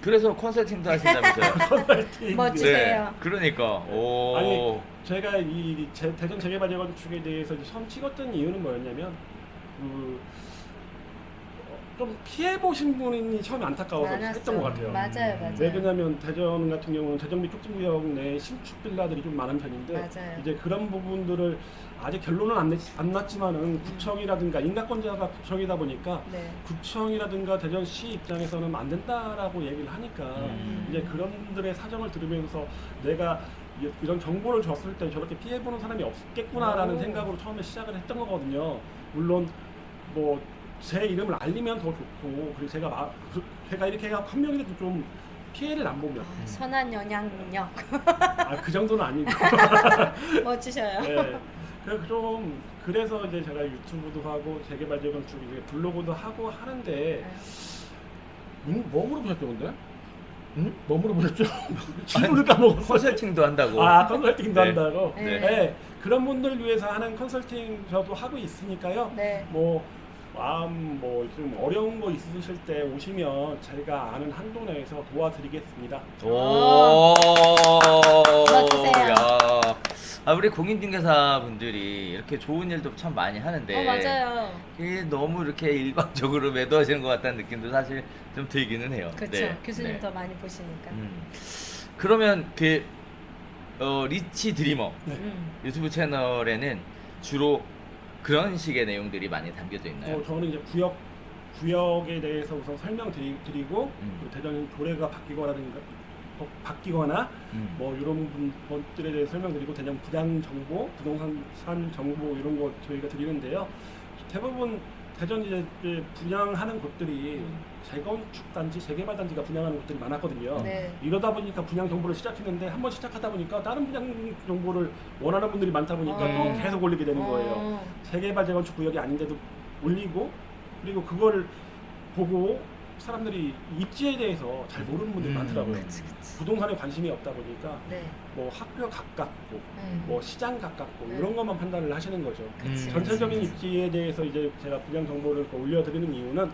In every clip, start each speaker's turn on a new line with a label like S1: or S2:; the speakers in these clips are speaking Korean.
S1: 그래서 컨설팅도 하신다면서요?
S2: 컨설팅.
S3: 멋지세요.
S1: 네. 그러니까. 오.
S2: 아니 제가 이 대전 재개발 재건축에 대해서 이제 처음 찍었던 이유는 뭐였냐면 좀 피해 보신 분이 처음에 안타까워서
S3: 많았어.
S2: 했던 것 같아요.
S3: 맞아요.
S2: 왜 그러냐면 대전 같은 경우는 대전비 촉진구역 내 신축 빌라들이 좀 많은 편인데
S3: 맞아요.
S2: 이제 그런 부분들을 아직 결론은 안 났지만은 구청이라든가 인가권자가 구청이다 보니까
S3: 네.
S2: 구청이라든가 대전시 입장에서는 안 된다라고 얘기를 하니까 이제 그런들의 사정을 들으면서 내가 이런 정보를 줬을 때 저렇게 피해보는 사람이 없겠구나라는
S3: 오.
S2: 생각으로 처음에 시작을 했던 거거든요. 물론 뭐 제 이름을 알리면 더 좋고 그리고 제가 이렇게 한 명이라도 좀 피해를 안 보면
S3: 선한 영향력.
S2: 그 정도는 아니고
S3: 멋지셔요.
S2: 네. 그래서 이제 제가 유튜브도 하고 재개발 재건축 이제 블로그도 하고 하는데 뭐 물어보셨죠 근데? 응? 뭐 물어보셨죠? 질문을 까먹었어.
S1: 컨설팅도 한다고.
S2: 컨설팅도
S1: 네.
S2: 한다고?
S3: 네.
S2: 네. 그런 분들 위해서 하는 컨설팅 저도 하고 있으니까요.
S3: 네.
S2: 좀 어려운 거 있으실 때 오시면 제가 아는 한도 내에서 도와드리겠습니다.
S1: 오.
S3: 멋지세요.
S1: 야. 우리 공인중개사 분들이 이렇게 좋은 일도 참 많이 하는데.
S3: 맞아요.
S1: 이게 너무 이렇게 일방적으로 매도하시는 것 같다는 느낌도 사실 좀 들기는 해요.
S3: 그렇죠. 교수님
S1: 네.
S3: 더 많이 보시니까.
S1: 그러면 리치 드리머
S2: 네.
S1: 유튜브 채널에는 주로 그런 식의 내용들이 많이 담겨져 있나요?
S2: 저는 이제 구역에 대해서 우선 설명드리고 대전 조례가 바뀌거나 뭐 이런 것들에 대해 설명드리고 대전 분양 정보, 부동산 정보 이런 거 저희가 드리는데요. 대부분 대전 이제 분양하는 곳들이 재건축 단지, 재개발 단지가 분양하는 곳들이 많았거든요.
S3: 네.
S2: 이러다 보니까 분양 정보를 시작했는데 한번 시작하다 보니까 다른 분양 정보를 원하는 분들이 많다 보니까 또 계속 올리게 되는 거예요. 재개발 재건축 구역이 아닌데도 올리고 그리고 그걸 보고 사람들이 입지에 대해서 잘 모르는 분들이 많더라고요.
S3: 그치.
S2: 부동산에 관심이 없다 보니까
S3: 네.
S2: 뭐 학교 가깝고
S3: 네.
S2: 뭐 시장 가깝고
S3: 네.
S2: 이런 것만 판단을 하시는 거죠.
S3: 그치.
S2: 전체적인 입지에 대해서 이제 제가 분양 정보를 올려드리는 이유는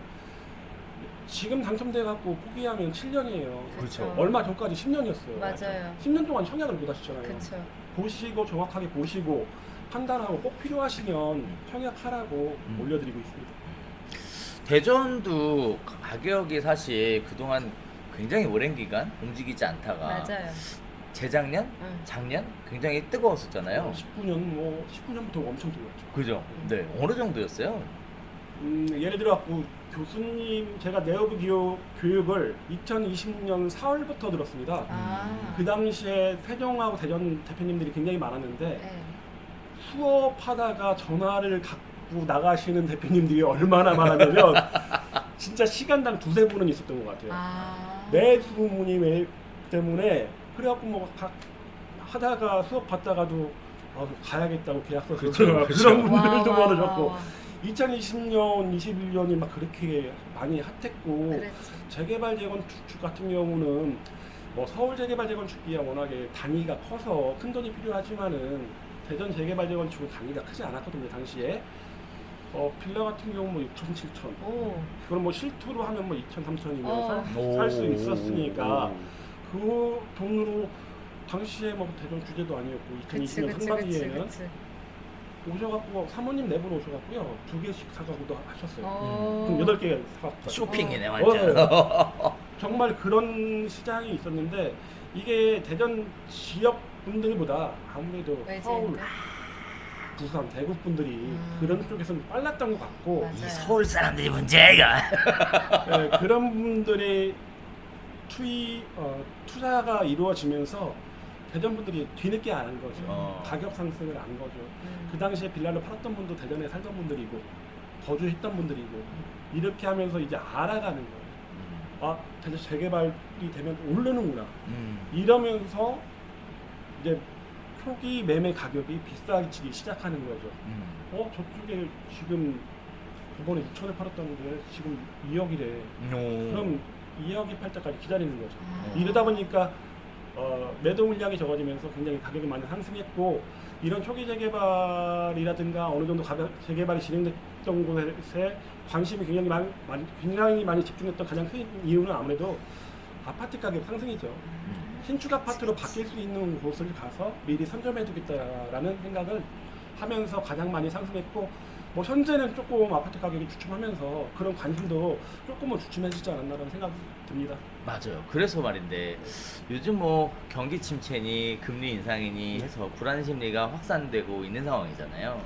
S2: 지금 당첨돼 갖고 포기하면 7년이에요.
S1: 그렇죠.
S2: 얼마 전까지 10년이었어요.
S3: 맞아요.
S2: 10년 동안 청약을 못 하셨잖아요.
S3: 그렇죠.
S2: 보시고 정확하게 보시고 판단하고 꼭 필요하시면 청약하라고 올려드리고 있습니다.
S1: 대전도 가격이 사실 그동안 굉장히 오랜 기간 움직이지 않다가
S3: 맞아요.
S1: 재작년, 작년 굉장히 뜨거웠었잖아요.
S2: 19년부터 엄청 들어왔죠.
S1: 그죠? 네. 어느 정도였어요?
S2: 예를 들어 갖고 교수님 제가 내어부 교육을 2020년 4월부터 들었습니다. 그 당시에 세종하고 대전 대표님들이 굉장히 많았는데
S3: 네.
S2: 수업하다가 전화를 갖고 나가시는 대표님들이 얼마나 많았냐면 진짜 시간당 두세 분은 있었던 것 같아요. 매수 문의 때문에 그래갖고 하다가 수업 받다가도 가야겠다고 계약서
S1: 그렇죠.
S2: 그런 분들도
S3: 와.
S2: 많으셨고 2020년, 21년이 막 그렇게 많이 핫했고
S3: 그랬지.
S2: 재개발 재건축 같은 경우는 뭐 서울 재개발 재건축비가 워낙에 단위가 커서 큰 돈이 필요하지만은 대전 재개발 재건축은 단위가 크지 않았거든요 당시에. 빌라 같은 경우 뭐 6천, 7천. 그럼 뭐 실투로 하면 뭐 2천, 3천이면 살 수 있었으니까 그 돈으로 당시에 뭐 대전 주제도 아니었고 2020년 상반기에는 오셔갖고 사모님 네 분 오셔갖고요 2개씩 사가고도 하셨어요. 그럼 8개 사갔다.
S1: 쇼핑이네 완전.
S2: 정말 그런 시장이 있었는데 이게 대전 지역 분들보다 아무래도 서울, 부산, 대구 분들이 그런 쪽에서는 빨랐던 것 같고
S1: 이 서울 사람들이 문제가.
S2: 네, 그런 분들의 투자가 이루어지면서 대전 분들이 뒤늦게 아는 거죠. 가격 상승을 안 거죠. 그 당시에 빌라를 팔았던 분도 대전에 살던 분들이고 거주했던 분들이고 이렇게 하면서 이제 알아가는 거예요. 대전 재개발이 되면 오르는구나. 이러면서 이제 초기 매매 가격이 비싸지기 시작하는 거죠. 저쪽에 지금 저번에 2천에 팔았다는데 지금 2억이래. 그럼 2억이 팔 때까지 기다리는 거죠. 이러다 보니까 매도 물량이 적어지면서 굉장히 가격이 많이 상승했고 이런 초기 재개발이라든가 어느 정도 재개발이 진행됐던 곳에 관심이 굉장히 많이 집중했던 가장 큰 이유는 아무래도 아파트 가격 상승이죠.
S1: 음.
S2: 신축 아파트로 바뀔 수 있는 곳을 가서 미리 선점해두겠다라는 생각을 하면서 가장 많이 상승했고, 뭐 현재는 조금 아파트 가격이 주춤하면서 그런 관심도 조금은 주춤해지지 않았나라는 생각이 듭니다.
S1: 맞아요. 그래서 말인데 요즘 뭐 경기 침체니 금리 인상이니 해서 불안 심리가 확산되고 있는 상황이잖아요.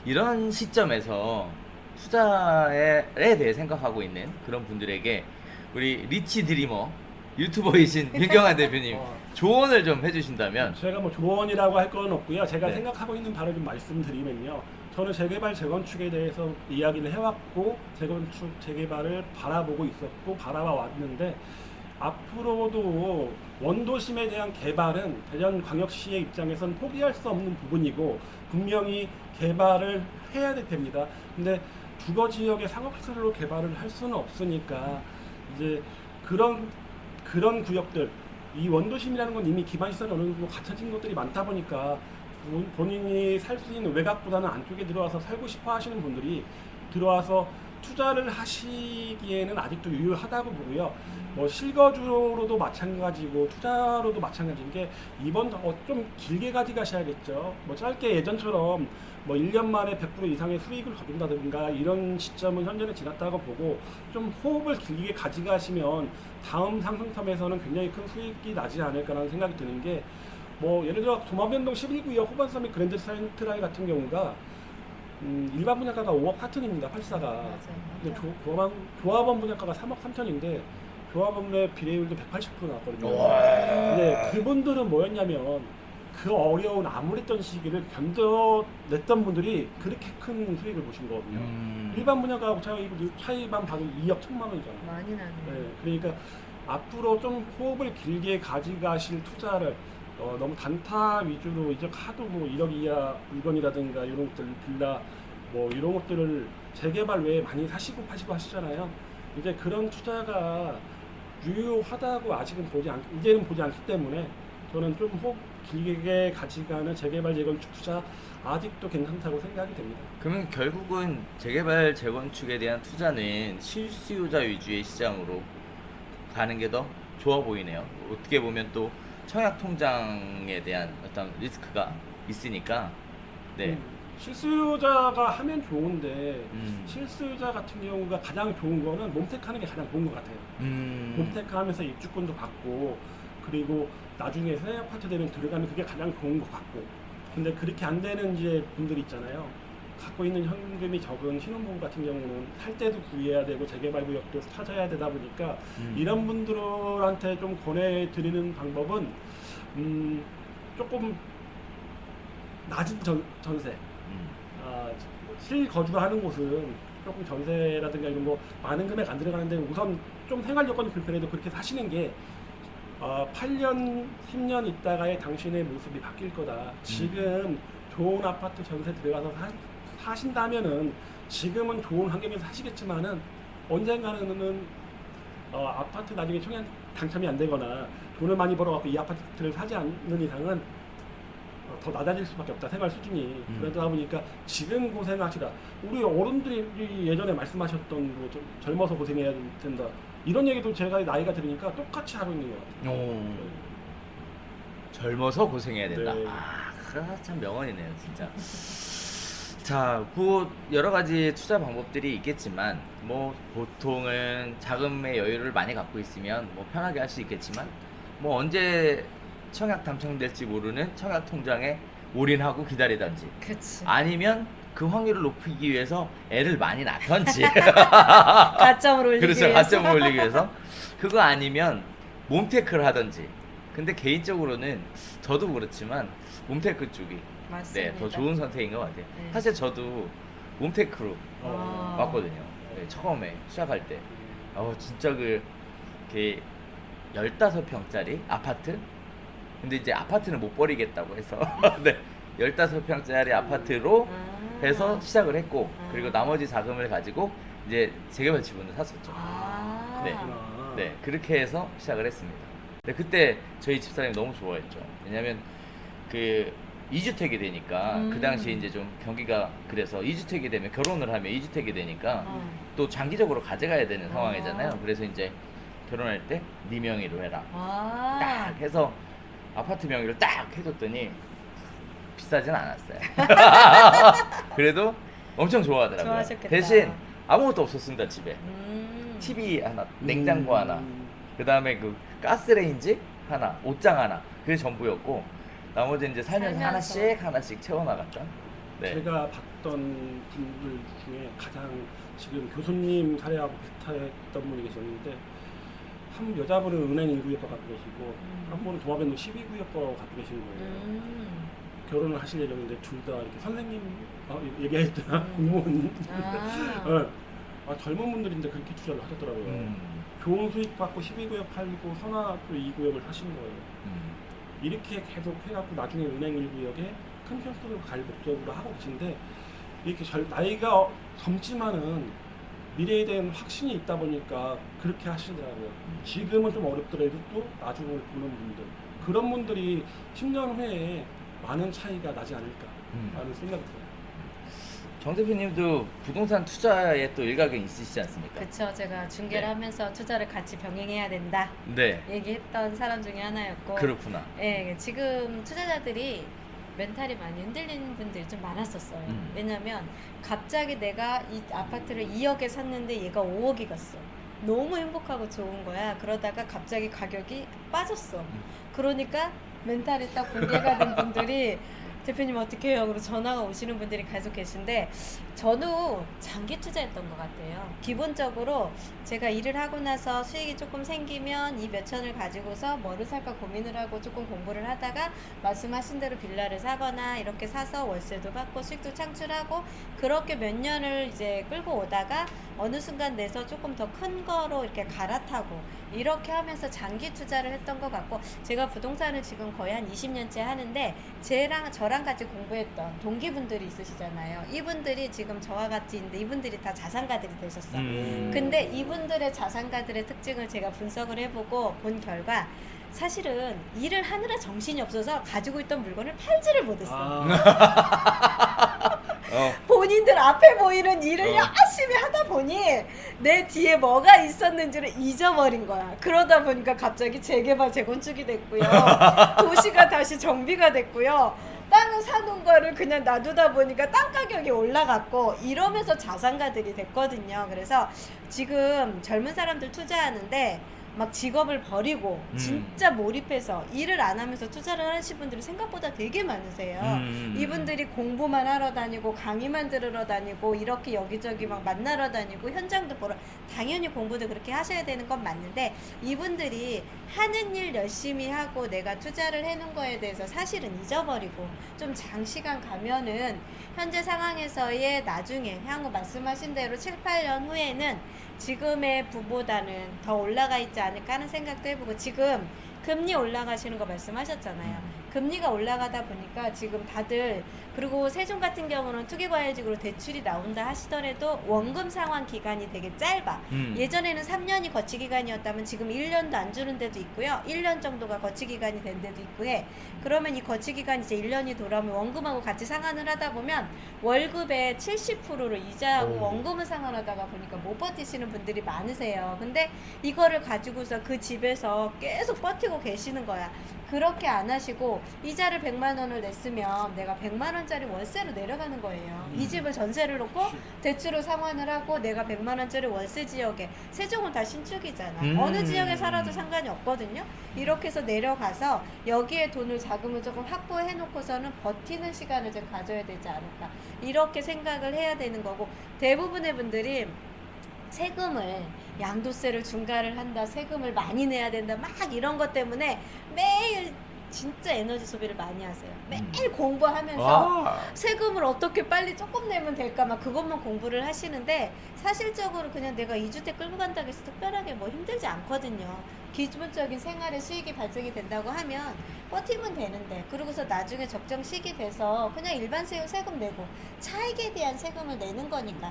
S1: 이런 시점에서 투자에 대해 생각하고 있는 그런 분들에게 우리 리치 드리머 유튜버이신 민경환 대표님 조언을 좀 해주신다면.
S2: 제가 뭐 조언이라고 할 건 없고요. 제가
S1: 네.
S2: 생각하고 있는 바를 좀 말씀드리면요. 저는 재개발, 재건축에 대해서 이야기를 해왔고, 재건축, 재개발을 바라보고 있었고, 바라봐 왔는데, 앞으로도 원도심에 대한 개발은 대전광역시의 입장에선 포기할 수 없는 부분이고, 분명히 개발을 해야 될 됩니다. 근데 주거 지역의 상업시설로 개발을 할 수는 없으니까, 이제 그런 구역들, 이 원도심이라는 건 이미 기반시설이 어느 정도 갖춰진 것들이 많다 보니까 본인이 살 수 있는 외곽보다는 안쪽에 들어와서 살고 싶어 하시는 분들이 들어와서 투자를 하시기에는 아직도 유효하다고 보고요. 뭐 실거주로도 마찬가지고 투자로도 마찬가지인 게, 이번 좀 길게 가져가셔야겠죠. 뭐 짧게 예전처럼 뭐 1년 만에 100% 이상의 수익을 거둔다든가 이런 시점은 현재는 지났다고 보고, 좀 호흡을 길게 가져가시면 다음 상승텀에서는 굉장히 큰 수익이 나지 않을까라는 생각이 드는 게, 뭐 예를 들어 도마변동 11구역 후반섬의 그랜드 센트럴 같은 경우가 일반 분양가가 5억 4천입니다. 84가.
S3: 맞아요.
S2: 근데 조합원 분양가가 3억 3천인데 조합원의 비례율도 180% 나왔거든요. 근데 그분들은 뭐였냐면 그 어려운 암울했던 시기를 견뎌냈던 분들이 그렇게 큰 수익을 보신 거거든요. 일반 분양가하고 차이만 봐도 2억 1천만 원이잖아요.
S3: 많이 나네요.
S2: 네, 그러니까 앞으로 좀 호흡을 길게 가져가실 투자를 너무 단타 위주로 이제 하도 뭐 1억 이하 물건이라든가 이런 것들, 빌라 뭐 이런 것들을 재개발 외에 많이 사시고 파시고 하시잖아요. 이제 그런 투자가 유효하다고 이제는 보지 않기 때문에 저는 좀 호흡 길게 가져가는 재개발 재건축 투자 아직도 괜찮다고 생각이 됩니다.
S1: 그러면 결국은 재개발 재건축에 대한 투자는 실수요자 위주의 시장으로 가는 게 더 좋아 보이네요. 어떻게 보면 또 청약 통장에 대한 어떤 리스크가 있으니까. 네.
S2: 실수요자가 하면 좋은데
S1: 음.
S2: 실수요자 같은 경우가 가장 좋은 거는 몸택하는 게 가장 좋은 것 같아요. 몸택하면서 입주권도 받고, 그리고 나중에 새 아파트 되면 들어가면 그게 가장 좋은 것 같고, 근데 그렇게 안 되는 이제 분들이 있잖아요. 갖고 있는 현금이 적은 신혼부부 같은 경우는 살 때도 구해야 되고 재개발 구역도 찾아야 되다 보니까 이런 분들한테 좀 권해드리는 방법은 조금 낮은 전세, 실거주를 하는 곳은 조금 전세라든가 이런 거 많은 금액 안 들어가는데 우선 좀 생활 여건이 불편해도 그렇게 사시는 게 8년, 10년 있다가의 당신의 모습이 바뀔 거다. 지금 좋은 아파트 전세 들어가서 사신다면은 지금은 좋은 환경에서 사시겠지만은 언젠가는 아파트 나중에 청약 당첨이 안 되거나 돈을 많이 벌어갖고 이 아파트를 사지 않는 이상은 더 낮아질 수밖에 없다, 생활 수준이. 그러다 보니까 지금 고생하시라. 우리 어른들이 예전에 말씀하셨던 뭐 젊어서 고생해야 된다, 이런 얘기도 제가 나이가 들으니까 똑같이 하고 있는 것 같아요.
S1: 젊어서 고생해야 된다.
S2: 네.
S1: 참 명언이네요, 진짜. 자, 그 여러 가지 투자 방법들이 있겠지만, 뭐 보통은 자금의 여유를 많이 갖고 있으면 뭐 편하게 할 수 있겠지만, 뭐 언제 청약 당첨될지 모르는 청약 통장에 올인하고 기다리던지,
S3: 그치.
S1: 아니면 그 확률을 높이기 위해서 애를 많이 낳던지,
S3: 가점을 올리기
S1: 그렇죠,
S3: 위해서.
S1: 가점을 올리기 위해서, 그거 아니면 몸테크를 하던지. 근데 개인적으로는 저도 그렇지만 몸테크 쪽이
S3: 맞습니다.
S1: 더 좋은 선택인 것 같아요.
S3: 네.
S1: 사실 저도 몸테크로
S3: 아.
S1: 왔거든요. 네, 처음에 시작할 때. 진짜 그 15평짜리 아파트? 근데 이제 아파트는 못 버리겠다고 해서 네, 15평짜리 아파트로 해서 시작을 했고, 그리고 나머지 자금을 가지고 이제 재개발 지분을 샀었죠. 네. 네, 그렇게 해서 시작을 했습니다. 근데 그때 저희 집사람이 너무 좋아했죠. 왜냐면 그 2주택이 되니까, 그 당시에 이제 좀 경기가 그래서 2주택이 되면, 결혼을 하면 2주택이 되니까 또 장기적으로 가져가야 되는 상황이잖아요. 그래서 이제 결혼할 때 네 명의로 해라.
S3: 아.
S1: 딱 해서 아파트 명의로 딱 해줬더니 비싸진 않았어요. 그래도 엄청 좋아하더라고요.
S3: 좋아하셨겠다.
S1: 대신 아무것도 없었습니다 집에. TV 하나, 냉장고 하나, 그 다음에 그 가스레인지 하나, 옷장 하나, 그게 전부였고 나머지 이제 살면서 하나씩 채워나갔던. 네.
S2: 제가 봤던 분들 중에 가장 지금 교수님 사례하고 비슷했던 분이 계셨는데 한 여자분은 은행 1구역과 갖고 계시고 한 분은 도마뱀동 12구역과 갖고 계신 거예요. 결혼을 하실 예정인데 둘 다 이렇게 선생님 얘기했더라 공무원. 젊은 분들인데 그렇게 투자를 하셨더라고요. 좋은 수익 받고 12구역 팔고 선화도 2구역을 하신 거예요. 이렇게 계속 해갖고 나중에 은행 1구역에 큰 평수를 갈 목적으로 하고 계신데 이렇게 나이가 젊지만은 미래에 대한 확신이 있다 보니까 그렇게 하시더라고요. 지금은 좀 어렵더라도 또 나중을 보는 분들 그런 분들이 10년 후에 많은 차이가 나지 않을까라는 생각이 들어요.
S1: 정 대표님도 부동산 투자에 또 일각은 있으시지 않습니까?
S3: 그쵸. 제가 중개를
S1: 네.
S3: 하면서 투자를 같이 병행해야 된다
S1: 네.
S3: 얘기했던 사람 중에 하나였고.
S1: 그렇구나.
S3: 예, 지금 투자자들이 멘탈이 많이 흔들리는 분들이 좀 많았었어요. 왜냐면 갑자기 내가 이 아파트를 2억에 샀는데 얘가 5억이 갔어. 너무 행복하고 좋은 거야. 그러다가 갑자기 가격이 빠졌어. 그러니까 멘탈이 딱 붕괴가 된 분들이 대표님 어떻게 해요? 그리고 전화가 오시는 분들이 계속 계신데 저도 장기 투자했던 것 같아요. 기본적으로 제가 일을 하고 나서 수익이 조금 생기면 이 몇천을 가지고서 뭐를 살까 고민을 하고 조금 공부를 하다가 말씀하신 대로 빌라를 사거나 이렇게 사서 월세도 받고 수익도 창출하고 그렇게 몇 년을 이제 끌고 오다가 어느 순간 내서 조금 더 큰 거로 이렇게 갈아타고 이렇게 하면서 장기 투자를 했던 것 같고 제가 부동산을 지금 거의 한 20년째 하는데 저랑 같이 공부했던 동기분들이 있으시잖아요. 이분들이 지금 저와 같이 있는데 이분들이 다 자산가들이 되셨어. 근데 이분들의 자산가들의 특징을 제가 분석을 해보고 본 결과 사실은 일을 하느라 정신이 없어서 가지고 있던 물건을 팔지를 못했어. 본인들 앞에 보이는 일을 열심히 하다 보니 내 뒤에 뭐가 있었는지를 잊어버린 거야. 그러다 보니까 갑자기 재개발 재건축이 됐고요. 도시가 다시 정비가 됐고요. 땅을 사놓은 거를 그냥 놔두다 보니까 땅 가격이 올라갔고 이러면서 자산가들이 됐거든요. 그래서 지금 젊은 사람들 투자하는데 막 직업을 버리고 진짜 몰입해서 일을 안 하면서 투자를 하시는 분들이 생각보다 되게 많으세요. 이분들이 공부만 하러 다니고 강의만 들으러 다니고 이렇게 여기저기 막 만나러 다니고 현장도 보러 당연히 공부도 그렇게 하셔야 되는 건 맞는데 이분들이 하는 일 열심히 하고 내가 투자를 해놓은 거에 대해서 사실은 잊어버리고 좀 장시간 가면은 현재 상황에서의 나중에 향후 말씀하신 대로 7, 8년 후에는 지금의 부보다는 더 올라가 있지 않을까 하는 생각도 해보고 지금 금리 올라가시는 거 말씀하셨잖아요. 금리가 올라가다 보니까 지금 다들 그리고 세종 같은 경우는 투기과열직으로 대출이 나온다 하시더라도 원금 상환 기간이 되게 짧아. 예전에는 3년이 거치 기간이었다면 지금 1년도 안 주는 데도 있고요. 1년 정도가 거치 기간이 된 데도 있고 해. 그러면 이 거치 기간이 이제 1년이 돌아오면 원금하고 같이 상환을 하다 보면 월급의 70%를 이자하고 원금을 상환하다가 보니까 못 버티시는 분들이 많으세요. 근데 이거를 가지고서 그 집에서 계속 버티고 계시는 거야. 그렇게 안 하시고 이자를 100만 원을 냈으면 내가 100만 원짜리 월세로 내려가는 거예요. 이 집을 전세를 놓고 대출을 상환을 하고 내가 100만 원짜리 월세 지역에 세종은 다 신축이잖아. 어느 지역에 살아도 상관이 없거든요. 이렇게 해서 내려가서 여기에 돈을 자금을 조금 확보해 놓고서는 버티는 시간을 좀 가져야 되지 않을까 이렇게 생각을 해야 되는 거고 대부분의 분들이 세금을 양도세를 중과를 한다 세금을 많이 내야 된다 막 이런 것 때문에 매일 진짜 에너지 소비를 많이 하세요. 매일 공부하면서 세금을 어떻게 빨리 조금 내면 될까 막 그것만 공부를 하시는데 사실적으로 그냥 내가 2주택 끌고 간다고 해서 특별하게 뭐 힘들지 않거든요. 기본적인 생활의 수익이 발생이 된다고 하면 버티면 되는데 그러고서 나중에 적정 시기 돼서 그냥 일반 세금 내고 차익에 대한 세금을 내는 거니까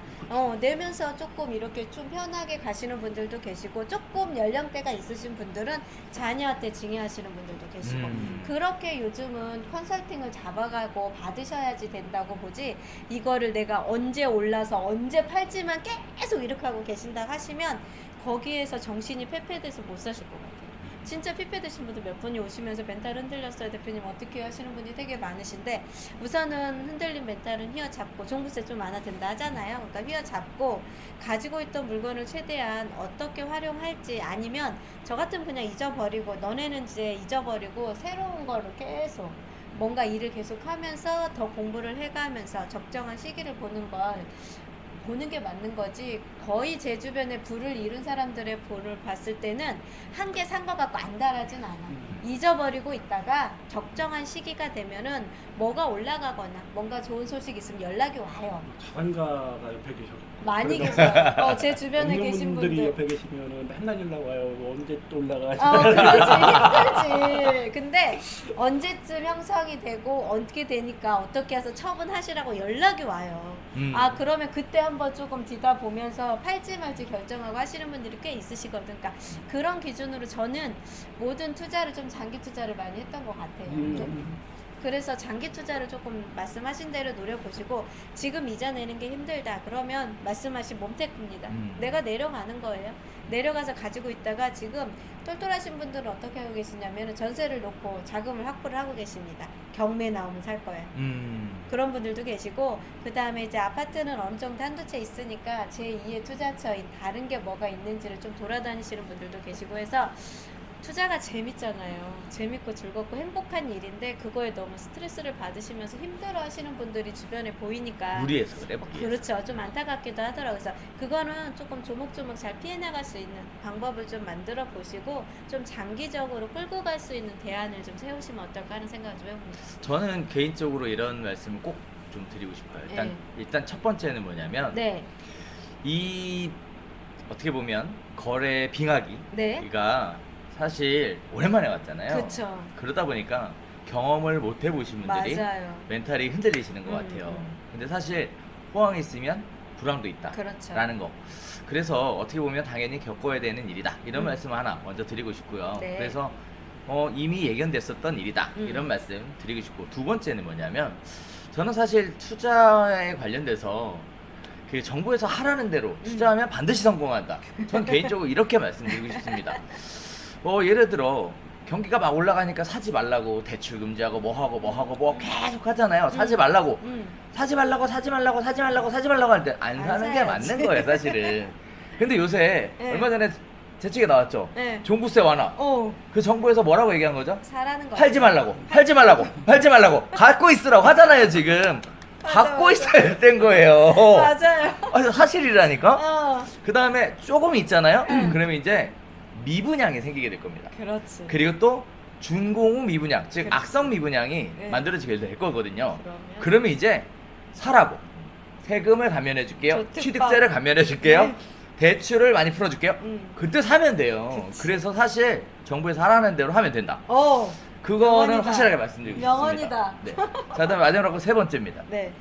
S3: 내면서 조금 이렇게 좀 편하게 가시는 분들도 계시고 조금 연령대가 있으신 분들은 자녀한테 증여하시는 분들도 계시고 그렇게 요즘은 컨설팅을 잡아가고 받으셔야지 된다고 보지 이거를 내가 언제 올라서 언제 팔지만 계속 이렇게 하고 계신다 하시면 거기에서 정신이 패패돼서 못 사실 것 같아요. 진짜 피폐되신 분들 몇 분이 오시면서 멘탈 흔들렸어요 대표님 어떻게 해요? 하시는 분이 되게 많으신데 우선은 흔들린 멘탈은 휘어잡고 종부세 좀 완화된다 하잖아요. 그러니까 휘어잡고 가지고 있던 물건을 최대한 어떻게 활용할지 아니면 저 같은 그냥 잊어버리고 너네는 이제 잊어버리고 새로운 거를 계속 뭔가 일을 계속 하면서 더 공부를 해가면서 적정한 시기를 보는 게 맞는 거지. 거의 제 주변에 부를 이룬 사람들의 부를 봤을 때는 한 개 산 거 갖고 안달하진 않아. 잊어버리고 있다가 적정한 시기가 되면은 뭐가 올라가거나 뭔가 좋은 소식 있으면 연락이 와요.
S2: 자산가가 옆에 계셔.
S3: 많이
S2: 그래서
S3: 계세요. 제 주변에
S2: 없는
S3: 계신
S2: 분들이
S3: 분들.
S2: 옆에 계시면은 맨날 연락 와요. 언제 또 올라가지?
S3: 힘들지. 근데 언제쯤 형성이 되고 어떻게 되니까 어떻게 해서 처분하시라고 연락이 와요. 아 그러면 그때 한번 조금 뒤다 보면서 팔지 말지 결정하고 하시는 분들이 꽤 있으시거든. 그러니까 그런 기준으로 저는 모든 투자를 좀 장기 투자를 많이 했던 것 같아요. 그래서 장기 투자를 조금 말씀하신 대로 노려보시고 지금 이자 내는 게 힘들다 그러면 말씀하신 몸테크입니다. 내가 내려가는 거예요. 내려가서 가지고 있다가 지금 똘똘하신 분들은 어떻게 하고 계시냐면 전세를 놓고 자금을 확보를 하고 계십니다. 경매 나오면 살 거예요. 그런 분들도 계시고 그 다음에 이제 아파트는 어느 정도 한두 채 있으니까 제2의 투자처인 다른 게 뭐가 있는지를 좀 돌아다니시는 분들도 계시고 해서 투자가 재밌잖아요. 재밌고 즐겁고 행복한 일인데 그거에 너무 스트레스를 받으시면서 힘들어 하시는 분들이 주변에 보이니까
S1: 무리해서 그래. 무리해서.
S3: 그렇죠. 좀 안타깝기도 하더라고요. 그래서 그거는 조금 조목조목 잘 피해 나갈 수 있는 방법을 좀 만들어 보시고 좀 장기적으로 끌고 갈 수 있는 대안을 좀 세우시면 어떨까 하는 생각을 좀 해봅니다.
S1: 저는 개인적으로 이런 말씀을 꼭 좀 드리고 싶어요. 일단 첫 번째는 뭐냐면
S3: 네.
S1: 이 어떻게 보면 거래 빙하기가
S3: 네.
S1: 사실 오랜만에 왔잖아요.
S3: 그렇죠.
S1: 그러다 보니까 경험을 못 해보신 분들이
S3: 맞아요.
S1: 멘탈이 흔들리시는 것 같아요. 근데 사실 호황이 있으면 불황도 있다.
S3: 그렇죠.
S1: 라는 거. 그래서 어떻게 보면 당연히 겪어야 되는 일이다. 이런 말씀 하나 먼저 드리고 싶고요.
S3: 네.
S1: 그래서 이미 예견됐었던 일이다. 이런
S3: 음.
S1: 말씀 드리고 싶고 두 번째는 뭐냐면 저는 사실 투자에 관련돼서 그 정부에서 하라는 대로 투자하면 반드시 성공한다. 전 개인적으로 이렇게 말씀드리고 싶습니다. 예를 들어 경기가 막 올라가니까 사지 말라고 대출 금지하고 뭐 계속 하잖아요. 사지 말라고 사지 말라고 할 때 안
S3: 안
S1: 사는 게
S3: 사야지.
S1: 맞는 거예요 사실은. 근데 요새
S3: 네.
S1: 얼마 전에 재치가 나왔죠.
S3: 네.
S1: 종부세 완화. 그 정부에서 뭐라고 얘기한 거죠?
S3: 사라는 거
S1: 팔지 말라고 갖고 있으라고 하잖아요 지금. 갖고 있어야 된 거예요.
S3: 맞아요.
S1: 사실이라니까.
S3: 어.
S1: 그 다음에 조금 있잖아요. 그러면 이제 미분양이 생기게 될 겁니다.
S3: 그렇지.
S1: 그리고 또 준공후 미분양, 즉
S3: 그렇지.
S1: 악성 미분양이
S3: 네.
S1: 만들어지게 될 거거든요.
S3: 그러면
S1: 그러면 이제 사라고 세금을 감면해 줄게요.
S3: 저특박.
S1: 취득세를 감면해 줄게요.
S3: 네.
S1: 대출을 많이 풀어 줄게요. 그때 사면 돼요.
S3: 그치.
S1: 그래서 사실 정부에서 하라는 대로 하면 된다.
S3: 어.
S1: 그거는
S3: 명언이다.
S1: 확실하게 말씀드리고
S3: 명언이다.
S1: 싶습니다. 네. 자, 그다음에 마지막으로 세 번째입니다.
S3: 네.